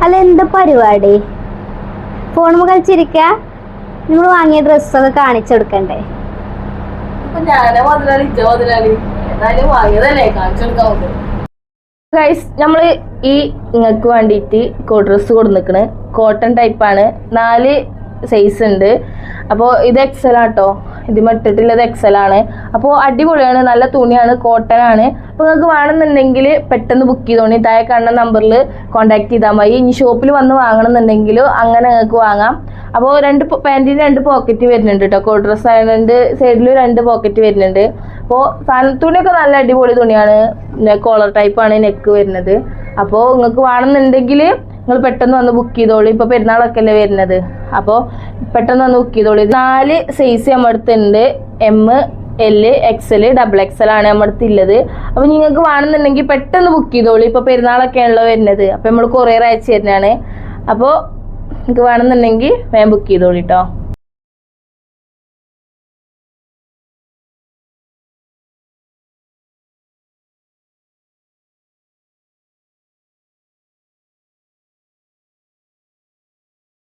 അല്ല എന്താ പരിപാടി? ഫോൺ കളിച്ചിരിക്ക? നമ്മൾ വാങ്ങിയ ഡ്രസ്സൊക്കെ കാണിച്ചു കൊടുക്കണ്ടേ? നമ്മള് ഈ നിങ്ങൾക്ക് വേണ്ടിയിട്ട് ഡ്രസ്സ് കൊടുന്നിക്കണ്. കോട്ടൺ ടൈപ്പാണ്, 4 സൈസ് ഉണ്ട്. അപ്പോൾ ഇത് എക്സൽ ആട്ടോ, ഇത് മട്ടിട്ടുള്ളത് എക്സൽ ആണ്. അപ്പോൾ അടിപൊളിയാണ്, നല്ല തുണിയാണ്, കോട്ടൺ ആണ്. അപ്പോൾ നിങ്ങൾക്ക് വേണമെന്നുണ്ടെങ്കിൽ പെട്ടെന്ന് ബുക്ക് ചെയ്തോണി. താഴെ കാണുന്ന നമ്പറിൽ കോൺടാക്ട് ചെയ്താൽ മതി. ഇനി ഷോപ്പിൽ വന്ന് വാങ്ങണമെന്നുണ്ടെങ്കിൽ അങ്ങനെ നിങ്ങൾക്ക് വാങ്ങാം. അപ്പോൾ പാൻറ്റിന് 2 പോക്കറ്റ് വരുന്നുണ്ട് കേട്ടോ. കോട്ട് ഡ്രസ്സ് ആയതുകൊണ്ട് സൈഡിൽ 2 പോക്കറ്റ് വരുന്നുണ്ട്. അപ്പോൾ തുണിയൊക്കെ നല്ല അടിപൊളി തുണിയാണ്, കോളർ ടൈപ്പാണ് നെക്ക് വരുന്നത്. അപ്പോൾ നിങ്ങൾക്ക് വേണമെന്നുണ്ടെങ്കിൽ നിങ്ങൾ പെട്ടെന്ന് വന്ന് ബുക്ക് ചെയ്തോളൂ. ഇപ്പോൾ പെരുന്നാളൊക്കെ അല്ലേ വരുന്നത്, അപ്പോൾ പെട്ടെന്ന് വന്ന് ബുക്ക് ചെയ്തോളൂ. 4 സൈസ് നമ്മുടെ അടുത്തുണ്ട്. എം, എൽ, എക്സൽ, XXL ആണ് നമ്മുടെ അടുത്ത് ഉള്ളത്. അപ്പോൾ നിങ്ങൾക്ക് വേണമെന്നുണ്ടെങ്കിൽ പെട്ടെന്ന് ബുക്ക് ചെയ്തോളൂ. ഇപ്പോൾ പെരുന്നാളൊക്കെയാണല്ലോ വരുന്നത്, അപ്പോൾ നമ്മൾ കൊറിയർ അയച്ചു തരുന്നതാണ്. അപ്പോൾ നിങ്ങൾക്ക് വേണമെന്നുണ്ടെങ്കിൽ വേഗം ബുക്ക് ചെയ്തോളൂ കേട്ടോ.